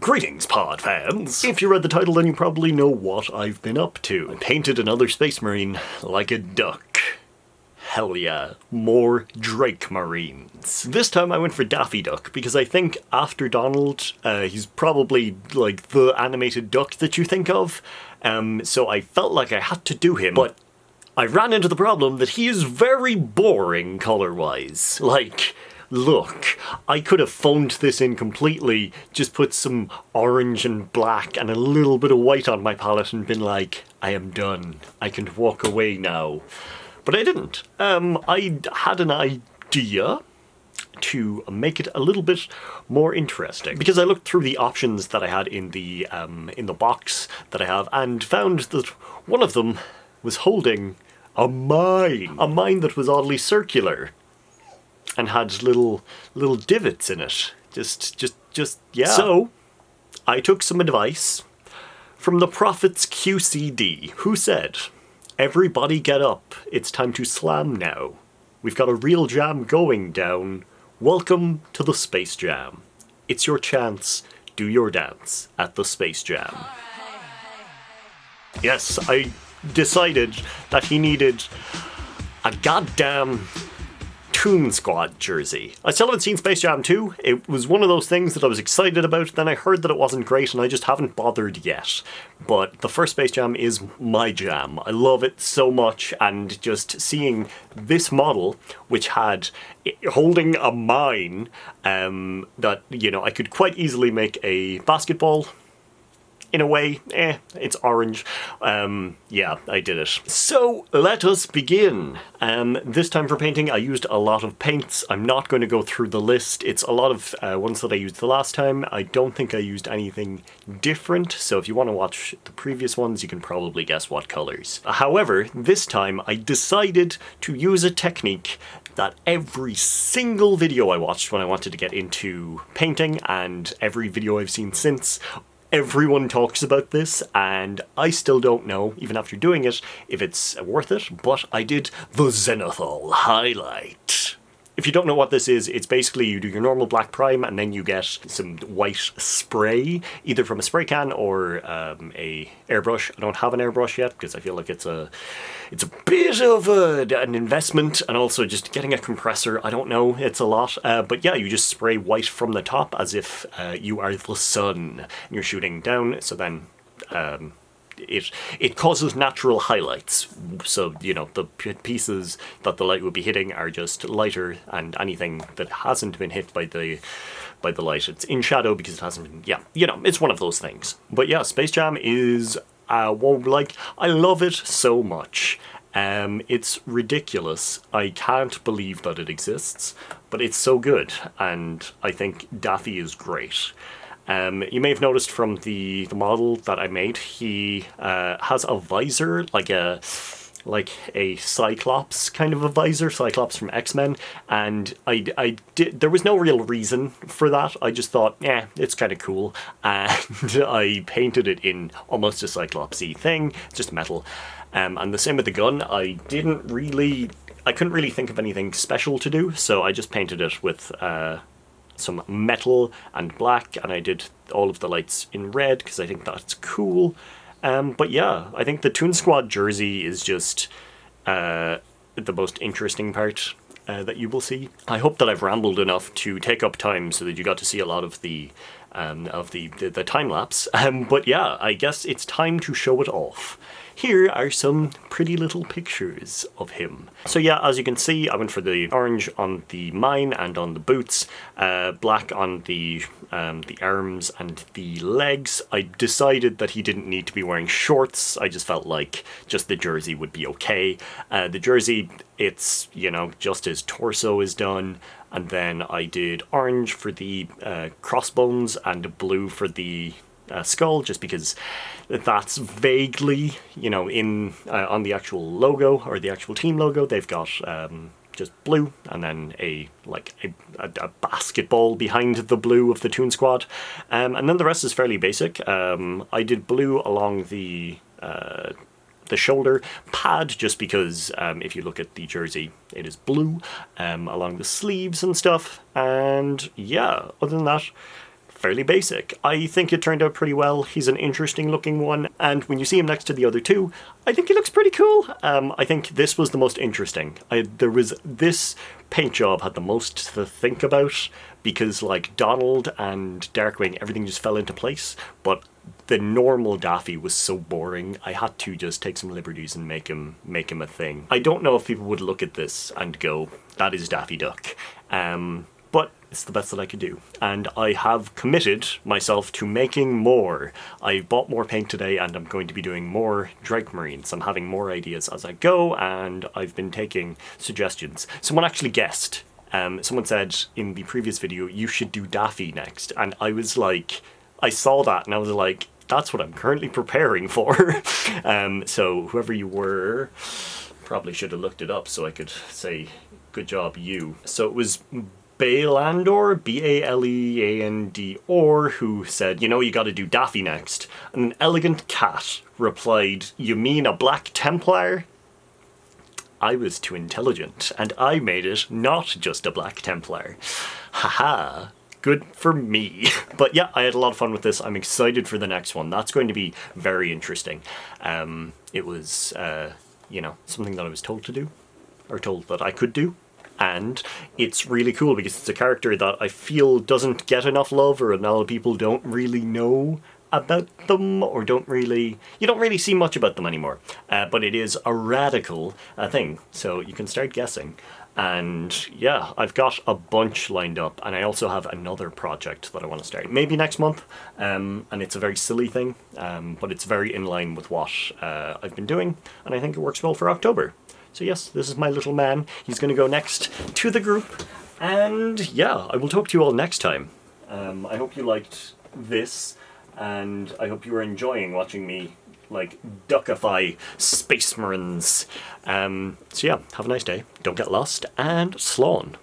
Greetings, pod fans! If you read the title, then you probably know what I've been up to. I painted another Space Marine like a duck. Hell yeah, more Drake Marines. This time I went for Daffy Duck, because I think after Donald, he's probably like the animated duck that you think of. So I felt like I had to do him, but I ran into the problem that he is very boring color-wise. Like, look, I could have phoned this in completely, just put some orange and black and a little bit of white on my palette and been like, I am done. I can walk away now. But I didn't. I had an idea to make it a little bit more interesting, because I looked through the options that I had in the box that I have and found that one of them was holding a mine that was oddly circular and had little divots in it. Just yeah. So I took some advice from the Prophet's QCD, who said, "Everybody get up, it's time to slam now. We've got a real jam going down. Welcome to the Space Jam. It's your chance, do your dance at the Space Jam." Yes, I decided that he needed a goddamn Toon Squad jersey. I still haven't seen Space Jam 2. It was one of those things that I was excited about, then I heard that it wasn't great and I just haven't bothered yet. But the first Space Jam is my jam. I love it so much, and just seeing this model, which had holding a mine, that, you know, I could quite easily make a basketball. In a way, it's orange. Yeah, I did it. So, let us begin. This time for painting, I used a lot of paints. I'm not going to go through the list. It's a lot of ones that I used the last time. I don't think I used anything different, so if you want to watch the previous ones, you can probably guess what colors. However, this time I decided to use a technique that every single video I watched when I wanted to get into painting, and every video I've seen since, everyone talks about this, and I still don't know, even after doing it, if it's worth it, but I did the Zenithal highlight. If you don't know what this is, it's basically you do your normal black prime and then you get some white spray, either from a spray can or a airbrush. I don't have an airbrush yet because I feel like it's a bit of an investment, and also just getting a compressor, I don't know, it's a lot. But yeah, you just spray white from the top as if you are the sun and you're shooting down, so then it causes natural highlights. So, you know, the pieces that the light would be hitting are just lighter, and anything that hasn't been hit by the light, it's in shadow because it hasn't been, yeah, you know, it's one of those things. But yeah, Space Jam is, well, like, I love it so much. It's ridiculous. I can't believe that it exists, but it's so good, and I think Daffy is great. You may have noticed from the model that I made, he has a visor, like a Cyclops kind of a visor, Cyclops from X-Men, and there was no real reason for that. I just thought, yeah, it's kind of cool, and I painted it in almost a Cyclops-y thing, just metal. And the same with the gun. I couldn't really think of anything special to do, so I just painted it with some metal and black, and I did all of the lights in red because I think that's cool. But yeah, I think the Toon Squad jersey is just the most interesting part that you will see. I hope that I've rambled enough to take up time so that you got to see a lot of the time lapse. But yeah, I guess it's time to show it off. Here are some pretty little pictures of him. So yeah, as you can see, I went for the orange on the mine and on the boots, black on the arms and the legs. I decided that he didn't need to be wearing shorts. I just felt like just the jersey would be okay. The jersey, it's, you know, just his torso is done. And then I did orange for the crossbones and blue for the skull, just because that's vaguely, you know, in on the actual logo, or the actual team logo, they've got just blue and then a basketball behind the blue of the Toon Squad, and then the rest is fairly basic. I did blue along the shoulder pad, just because if you look at the jersey, it is blue, along the sleeves and stuff, and yeah, other than that, fairly basic. I think it turned out pretty well. He's an interesting looking one, and when you see him next to the other two, I think he looks pretty cool. I think this was the most interesting. This paint job had the most to think about, because like Donald and Darkwing, everything just fell into place, but the normal Daffy was so boring, I had to just take some liberties and make him a thing. I don't know if people would look at this and go, that is Daffy Duck. But it's the best that I could do. And I have committed myself to making more. I bought more paint today and I'm going to be doing more Marines. I'm having more ideas as I go, and I've been taking suggestions. Someone actually guessed. Someone said in the previous video, you should do Daffy next. And I was like, I saw that and I was like, that's what I'm currently preparing for. So whoever you were, probably should have looked it up so I could say, good job, you. So it was Balandor, Baleandor, who said, you know, you gotta do Daffy next. And an elegant cat replied, you mean a Black Templar? I was too intelligent, and I made it not just a Black Templar. Haha. Good for me. But yeah, I had a lot of fun with this. I'm excited for the next one. That's going to be very interesting. It was, you know, something that I was told to do, or told that I could do. And it's really cool because it's a character that I feel doesn't get enough love, or a lot of people don't really know about them, or you don't really see much about them anymore. But it is a radical thing, so you can start guessing. And yeah, I've got a bunch lined up, and I also have another project that I want to start, maybe next month, and it's a very silly thing, but it's very in line with what I've been doing, and I think it works well for October. So yes, this is my little man. He's going to go next to the group, and yeah, I will talk to you all next time. I hope you liked this, and I hope you were enjoying watching me like duckify Space Marines. So yeah, have a nice day, don't get lost, and slán.